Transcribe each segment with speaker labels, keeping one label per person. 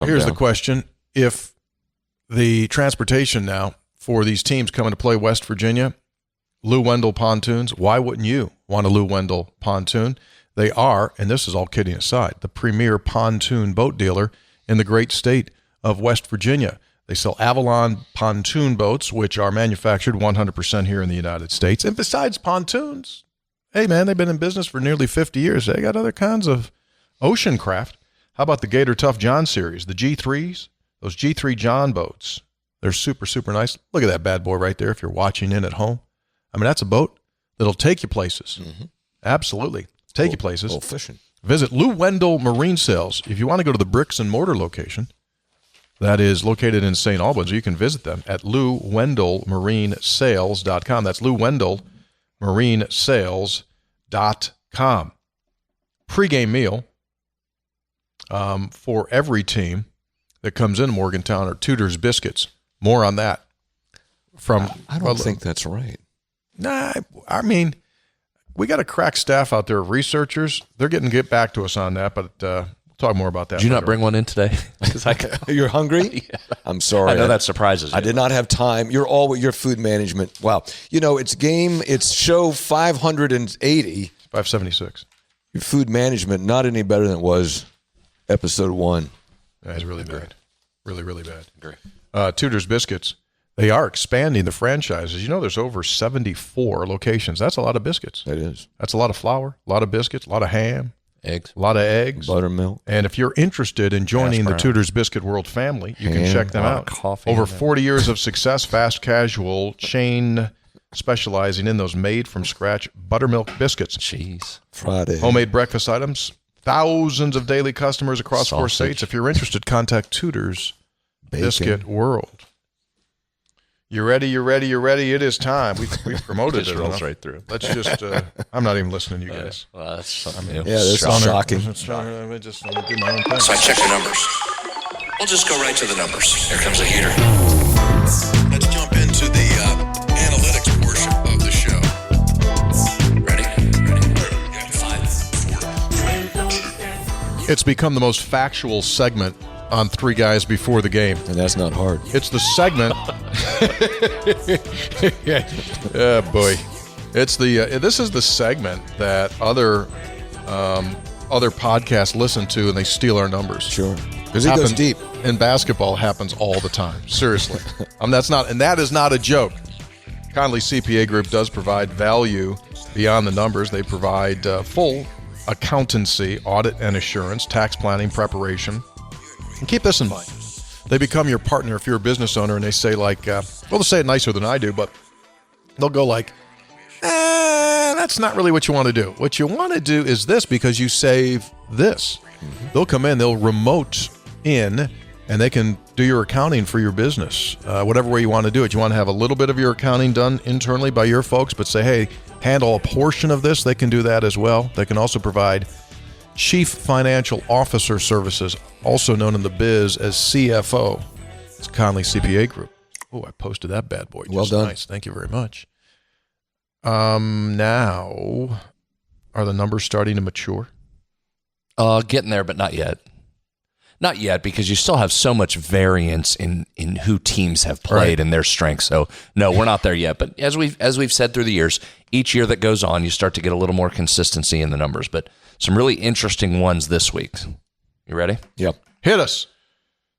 Speaker 1: Here's the question. If the transportation now for these teams coming to play West Virginia, Lou Wendell pontoons, why wouldn't you want a Lou Wendell pontoon? They are, and this is all kidding aside, the premier pontoon boat dealer in the great state of West Virginia. They sell Avalon pontoon boats, which are manufactured 100% here in the United States. And besides pontoons, hey, man, they've been in business for nearly 50 years. They got other kinds of ocean craft. How about the Gator Tough John series, the G3s, those G3 John boats? They're super, super nice. Look at that bad boy right there if you're watching in at home. I mean, that's a boat that'll take you places. Mm-hmm. Absolutely. Take you places.
Speaker 2: Oh, fishing.
Speaker 1: Visit Lou Wendell Marine Sales. If you want to go to the bricks and mortar location, that is located in St. Albans, you can visit them at LouWendellMarineSales.com. That's LouWendellMarineSales.com. Pre-game meal for every team that comes in Morgantown are Tudor's biscuits. More on that.
Speaker 2: I don't think that's right.
Speaker 1: Nah, I mean, we got a crack staff out there of researchers. They're getting to get back to us on that, but we'll talk more about that.
Speaker 3: Did you not bring one in today?
Speaker 2: You're hungry? Yeah. I'm sorry.
Speaker 3: I know that surprises you.
Speaker 2: I did not have time. You're all with your food management. Wow. You know, it's show 580.
Speaker 1: 576.
Speaker 2: Your food management, not any better than it was episode 1.
Speaker 1: That's really bad. Really, really bad.
Speaker 3: Agree.
Speaker 1: Tudor's Biscuits, they are expanding the franchises. You know, there's over 74 locations. That's a lot of biscuits.
Speaker 2: That is.
Speaker 1: That's a lot of flour, a lot of biscuits, a lot of ham.
Speaker 3: Eggs.
Speaker 1: A lot of eggs.
Speaker 2: Buttermilk.
Speaker 1: And if you're interested in joining the Tudor's Biscuit World family, you can check them out.
Speaker 3: Coffee.
Speaker 1: Over 40 years of success, fast casual chain specializing in those made-from-scratch buttermilk biscuits.
Speaker 3: Cheese.
Speaker 2: Friday.
Speaker 1: Homemade breakfast items. Thousands of daily customers across 4 states. If you're interested, contact Tudor's Biscuit World. You ready? You're ready. You're ready. It is time. We've promoted
Speaker 3: just
Speaker 1: it.
Speaker 3: Rolls right through.
Speaker 1: Let's just. I'm not even listening to you guys.
Speaker 3: Well, that's something new.
Speaker 2: Yeah, this is shocking.
Speaker 1: I'm just going to do my own thing.
Speaker 4: So I checked the numbers. We'll just go right to the numbers. Here comes a heater. Let's jump into the analytics portion of the show. Ready? 5, 4.
Speaker 1: It's become the most factual segment on Three Guys Before the Game.
Speaker 2: And that's not hard.
Speaker 1: It's the segment. Oh, boy. It's the this is the segment that other podcasts listen to and they steal our numbers.
Speaker 2: Sure. Because it goes deep.
Speaker 1: In basketball, happens all the time. Seriously. That is not a joke. Conley CPA Group does provide value beyond the numbers. They provide full accountancy, audit and assurance, tax planning, preparation. And keep this in mind. They become your partner if you're a business owner and they say like, they'll say it nicer than I do, but they'll go like, that's not really what you want to do. What you want to do is this because you save this. Mm-hmm. They'll come in, they'll remote in, and they can do your accounting for your business, whatever way you want to do it. You want to have a little bit of your accounting done internally by your folks, but say, hey, handle a portion of this. They can do that as well. They can also provide Chief Financial Officer Services, also known in the biz as CFO. It's Conley CPA Group. Oh, I posted that bad boy.
Speaker 2: Well done.
Speaker 1: Nice. Thank you very much. Now, are the numbers starting to mature?
Speaker 3: Getting there, but not yet. Not yet, because you still have so much variance in who teams have played and their strengths. So, no, we're not there yet. But as we've said through the years, each year that goes on, you start to get a little more consistency in the numbers. But some really interesting ones this week. You ready?
Speaker 2: Yep.
Speaker 1: Hit us.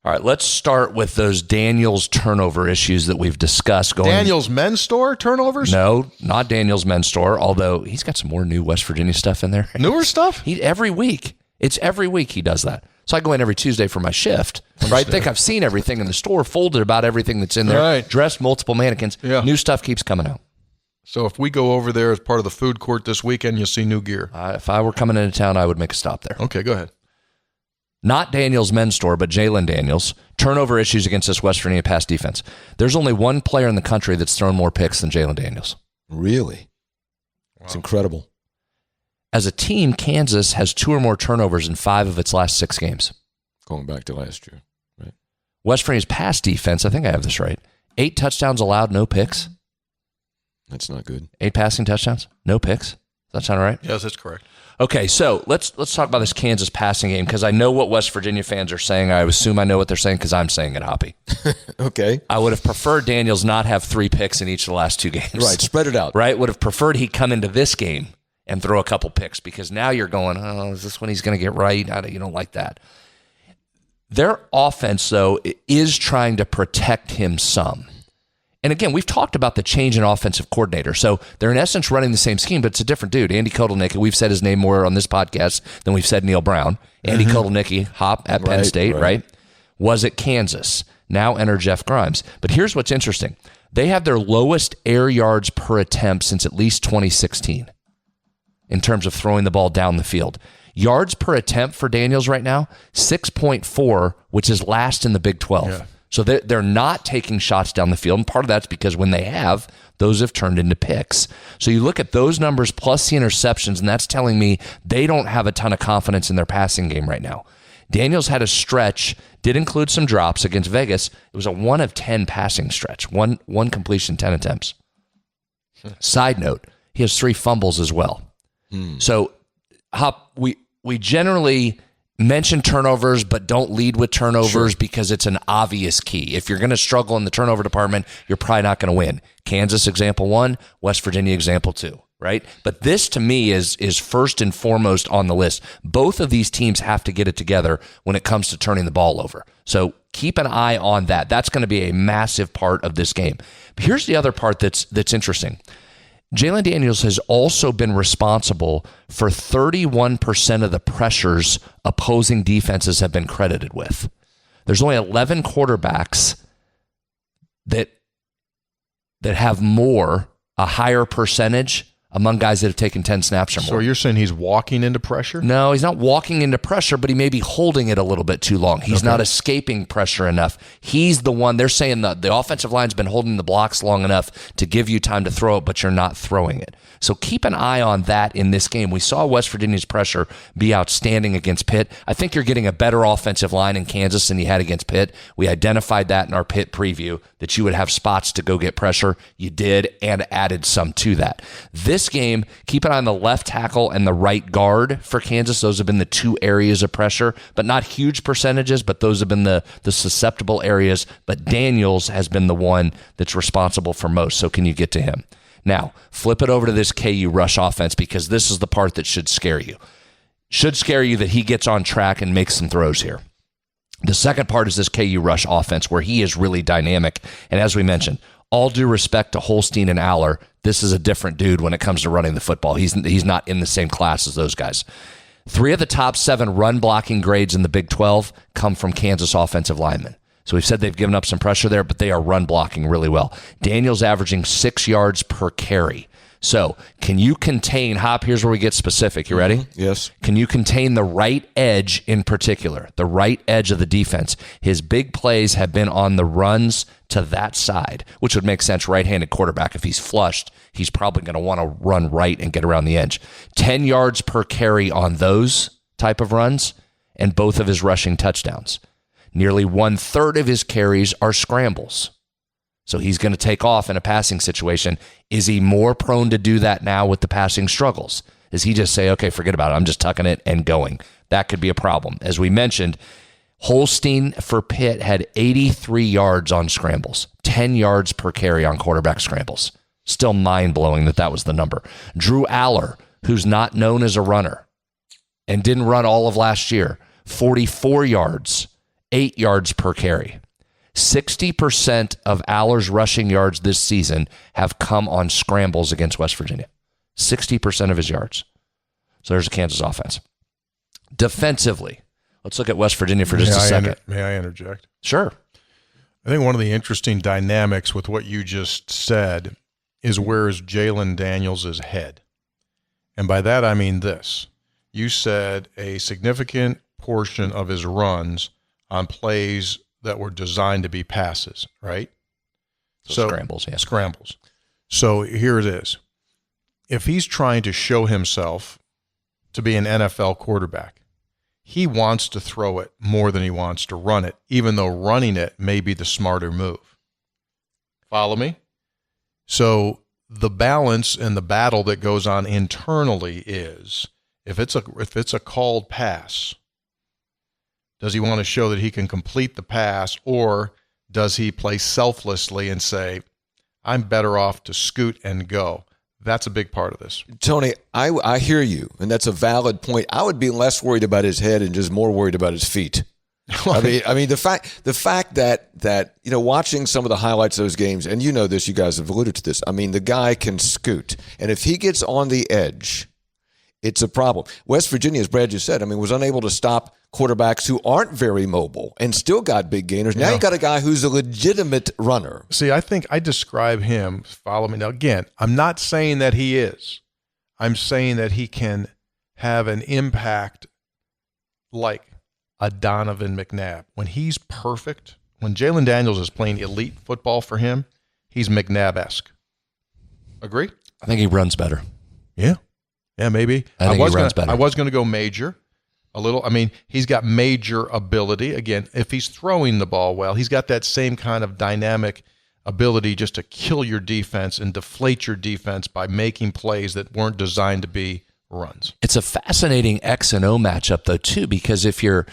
Speaker 3: All right, let's start with those Daniels turnover issues that we've discussed.
Speaker 1: Daniels Men's Store turnovers?
Speaker 3: No, not Daniels Men's Store, although he's got some more new West Virginia stuff in there.
Speaker 1: Newer stuff?
Speaker 3: Every week. It's every week he does that. So I go in every Tuesday for my shift. Right? I think I've seen everything in the store, folded about everything that's in there,
Speaker 1: right.
Speaker 3: Dressed multiple mannequins.
Speaker 1: Yeah.
Speaker 3: New stuff keeps coming out.
Speaker 1: So if we go over there as part of the food court this weekend, you'll see new gear.
Speaker 3: If I were coming into town, I would make a stop there.
Speaker 1: Okay, go ahead.
Speaker 3: Not Daniels Men's Store, but Jalen Daniels. Turnover issues against this West Virginia pass defense. There's only one player in the country that's thrown more picks than Jalen Daniels.
Speaker 2: Really?
Speaker 1: Wow.
Speaker 2: It's incredible.
Speaker 3: As a team, Kansas has 2 or more turnovers in 5 of its last 6 games.
Speaker 2: Going back to last year, right?
Speaker 3: West Virginia's pass defense, I think I have this right, 8 touchdowns allowed, no picks.
Speaker 2: That's not good.
Speaker 3: 8 passing touchdowns, no picks. Does that sound right?
Speaker 1: Yes, that's correct.
Speaker 3: Okay, so let's talk about this Kansas passing game because I know what West Virginia fans are saying. I assume I know what they're saying because I'm saying it, Hoppy.
Speaker 2: Okay.
Speaker 3: I would have preferred Daniels not have 3 picks in each of the last 2 games.
Speaker 2: Right, spread it out.
Speaker 3: Right, would have preferred he come into this game and throw a couple picks because now you're going, oh, is this when he's going to get right? You don't like that. Their offense, though, is trying to protect him some. And again, we've talked about the change in offensive coordinator. So they're in essence running the same scheme, but it's a different dude. Andy Kotelnicki, we've said his name more on this podcast than we've said Neil Brown. Andy Kotelnicki, Hop at Penn State, right? Was at Kansas. Now enter Jeff Grimes. But here's what's interesting. They have their lowest air yards per attempt since at least 2016 in terms of throwing the ball down the field. Yards per attempt for Daniels right now, 6.4, which is last in the Big 12. Yeah. So they're not taking shots down the field, and part of that's because when they have, those have turned into picks. So you look at those numbers plus the interceptions, and that's telling me they don't have a ton of confidence in their passing game right now. Daniels had a stretch, did include some drops against Vegas. It was a 1 of 10 passing stretch, one completion, 10 attempts. Side note, he has 3 fumbles as well. So Hop, we generally mention turnovers, but don't lead with turnovers because it's an obvious key. If you're going to struggle in the turnover department, you're probably not going to win. Kansas, example 1, West Virginia, example 2, right? But this, to me, is first and foremost on the list. Both of these teams have to get it together when it comes to turning the ball over. So keep an eye on that. That's going to be a massive part of this game. But here's the other part that's interesting. Jalen Daniels has also been responsible for 31% of the pressures opposing defenses have been credited with. There's only 11 quarterbacks that have a higher percentage among guys that have taken 10 snaps or more.
Speaker 1: So you're saying he's walking into pressure?
Speaker 3: No, he's not walking into pressure, but he may be holding it a little bit too long. He's not escaping pressure enough. He's the one, they're saying that the offensive line's been holding the blocks long enough to give you time to throw it, but you're not throwing it. So keep an eye on that in this game. We saw West Virginia's pressure be outstanding against Pitt. I think you're getting a better offensive line in Kansas than you had against Pitt. We identified that in our Pitt preview, that you would have spots to go get pressure. You did, and added some to that. This game, keep an eye on the left tackle and the right guard for Kansas. Those have been the 2 areas of pressure, but not huge percentages, but those have been the susceptible areas. But Daniels has been the one that's responsible for most. So can you get to him? Now, flip it over to this KU rush offense because this is the part that should scare you. Should scare you that he gets on track and makes some throws here. The second part is this KU rush offense where he is really dynamic. And as we mentioned, all due respect to Holstein and Aller, this is a different dude when it comes to running the football. He's not in the same class as those guys. 3 of the top 7 run blocking grades in the Big 12 come from Kansas offensive linemen. So we've said they've given up some pressure there, but they are run blocking really well. Daniels averaging 6 yards per carry. So can you contain, Hop, here's where we get specific. You ready?
Speaker 2: Yes.
Speaker 3: Can you contain the right edge in particular, the right edge of the defense? His big plays have been on the runs to that side, which would make sense. Right-handed quarterback, if he's flushed, he's probably going to want to run right and get around the edge. 10 yards per carry on those type of runs, and both of his rushing touchdowns. Nearly 1/3 of his carries are scrambles. So he's going to take off in a passing situation. Is he more prone to do that now with the passing struggles? Does he just say, okay, forget about it, I'm just tucking it and going? That could be a problem. As we mentioned, Holstein for Pitt had 83 yards on scrambles, 10 yards per carry on quarterback scrambles. Still mind-blowing that was the number. Drew Aller, who's not known as a runner and didn't run all of last year, 44 yards, 8 yards per carry. 60% of Aller's rushing yards this season have come on scrambles against West Virginia. 60% of his yards. So there's a Kansas offense. Defensively, let's look at West Virginia for just a second.
Speaker 1: May I interject?
Speaker 3: Sure.
Speaker 1: I think one of the interesting dynamics with what you just said is where is Jalen Daniels' head? And by that I mean this. You said a significant portion of his runs on plays that were designed to be passes, right?
Speaker 3: So scrambles, yeah.
Speaker 1: Scrambles. So here it is. If he's trying to show himself to be an NFL quarterback, he wants to throw it more than he wants to run it, even though running it may be the smarter move. Follow me? So the balance and the battle that goes on internally is if it's a called pass, does he want to show that he can complete the pass, or does he play selflessly and say, I'm better off to scoot and go? That's a big part of this.
Speaker 2: Tony, I hear you, and that's a valid point. I would be less worried about his head and just more worried about his feet. I mean, the fact that watching some of the highlights of those games, and you know this, you guys have alluded to this. I mean, the guy can scoot, and if he gets on the edge, it's a problem. West Virginia, as Brad just said, was unable to stop quarterbacks who aren't very mobile and still got big gainers. Now you got a guy who's a legitimate runner.
Speaker 1: See, I think I describe him, follow me. Now, again, I'm not saying that he is. I'm saying that he can have an impact like a Donovan McNabb. When he's perfect, when Jalen Daniels is playing elite football for him, he's McNabb-esque. Agree?
Speaker 3: I think he runs better.
Speaker 1: Yeah. Yeah, maybe.
Speaker 3: I think he runs better.
Speaker 1: I was going to go major a little. He's got major ability. Again, if he's throwing the ball well, he's got that same kind of dynamic ability just to kill your defense and deflate your defense by making plays that weren't designed to be runs.
Speaker 3: It's a fascinating X and O matchup, though, too, because if you're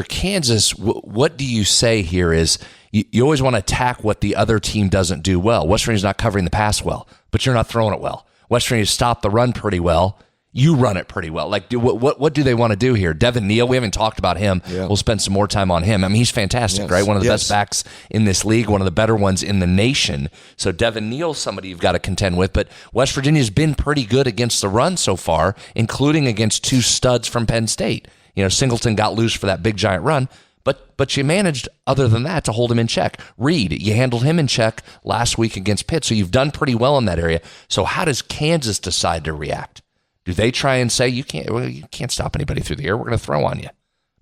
Speaker 3: Kansas, what do you say here is you always want to attack what the other team doesn't do well. West Virginia's not covering the pass well, but you're not throwing it well. West Virginia stopped the run pretty well. You run it pretty well. Like, what do they want to do here? Devin Neal, we haven't talked about him. Yeah. We'll spend some more time on him. He's fantastic, right? One of the best backs in this league, one of the better ones in the nation. So Devin Neal's somebody you've got to contend with. But West Virginia's been pretty good against the run so far, including against two studs from Penn State. Singleton got loose for that big giant run, but you managed, other than that, to hold him in check. Reed, you handled him in check last week against Pitt, so you've done pretty well in that area. So how does Kansas decide to react? Do they try and say, you can't stop anybody through the air, we're going to throw on you?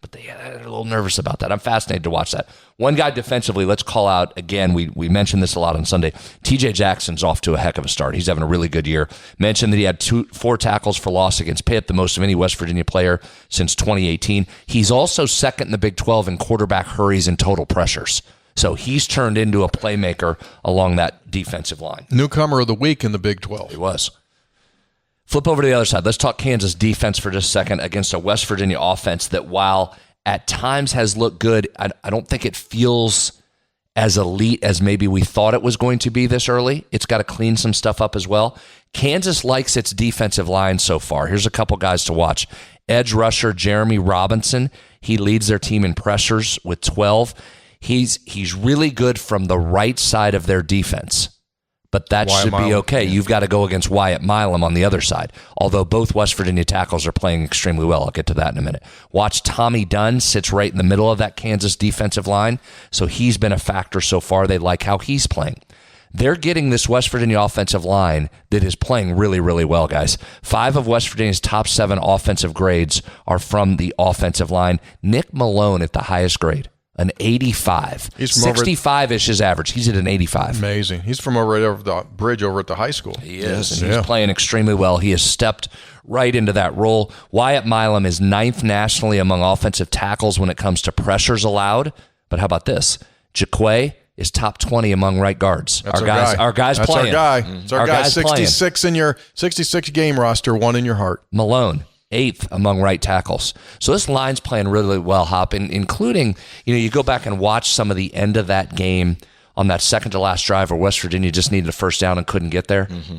Speaker 3: But they're a little nervous about that. I'm fascinated to watch that. One guy defensively, let's call out, again, we mentioned this a lot on Sunday. TJ Jackson's off to a heck of a start. He's having a really good year. Mentioned that he had 4 tackles for loss against Pitt, the most of any West Virginia player since 2018. He's also second in the Big 12 in quarterback hurries and total pressures. So he's turned into a playmaker along that defensive line.
Speaker 1: Newcomer of the week in the Big 12.
Speaker 3: He was. Flip over to the other side. Let's talk Kansas defense for just a second against a West Virginia offense that, while at times has looked good, I don't think it feels as elite as maybe we thought it was going to be this early. It's got to clean some stuff up as well. Kansas likes its defensive line so far. Here's a couple guys to watch. Edge rusher Jeremy Robinson. He leads their team in pressures with 12. He's really good from the right side of their defense. But that should be okay. Yeah. You've got to go against Wyatt Milam on the other side, although both West Virginia tackles are playing extremely well. I'll get to that in a minute. Watch Tommy Dunn, sits right in the middle of that Kansas defensive line, so he's been a factor so far. They like how he's playing. They're getting this West Virginia offensive line that is playing really, really well, guys. 5 of West Virginia's top 7 offensive grades are from the offensive line. Nick Malone at the highest grade. An 85. 65-ish his average. He's at an 85.
Speaker 1: Amazing. He's from right over the bridge over at the high school.
Speaker 3: He is, and he's playing extremely well. He has stepped right into that role. Wyatt Milam is 9th nationally among offensive tackles when it comes to pressures allowed. But how about this? Jaquay is top 20 among right guards.
Speaker 1: That's
Speaker 3: our guy's
Speaker 1: That's
Speaker 3: playing.
Speaker 1: Our guy. It's our guy. 66 in your 66 game roster, 1 in your heart.
Speaker 3: Malone, 8th among right tackles. So this line's playing really well, Hop, including, you go back and watch some of the end of that game on that second to last drive where West Virginia just needed a first down and couldn't get there. Mm-hmm.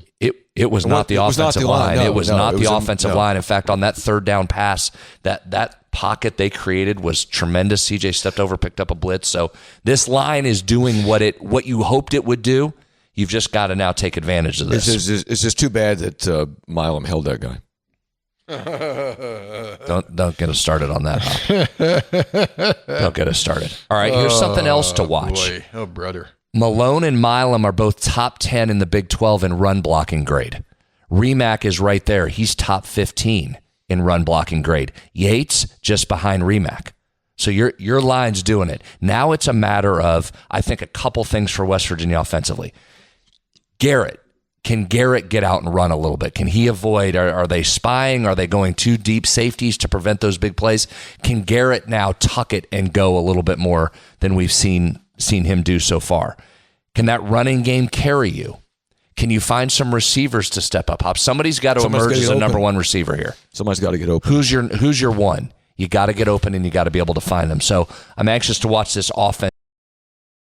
Speaker 3: It was not the offensive line. It was not the offensive line. In fact, on that third down pass, that pocket they created was tremendous. CJ stepped over, picked up a blitz. So this line is doing what you hoped it would do. You've just got to now take advantage of this.
Speaker 2: It's just too bad that Milam held that guy.
Speaker 3: Don't get us started on that. Don't get us started. All right, here's something else to watch.
Speaker 1: Boy. Oh, brother.
Speaker 3: Malone and Milam are both top 10 in the Big 12 in run blocking grade. Remack is right there. He's top 15 in run blocking grade. Yates just behind Remack. So your line's doing it. Now it's a matter of, I think, a couple things for West Virginia offensively. Garrett. Can Garrett get out and run a little bit? Can he avoid? Are they spying? Are they going too deep safeties to prevent those big plays? Can Garrett now tuck it and go a little bit more than we've seen him do so far? Can that running game carry you? Can you find some receivers to step up? Somebody's got to emerge as a number one receiver here.
Speaker 2: Somebody's got to get open.
Speaker 3: Who's your one? You got to get open and you got to be able to find them. So I'm anxious to watch this offense.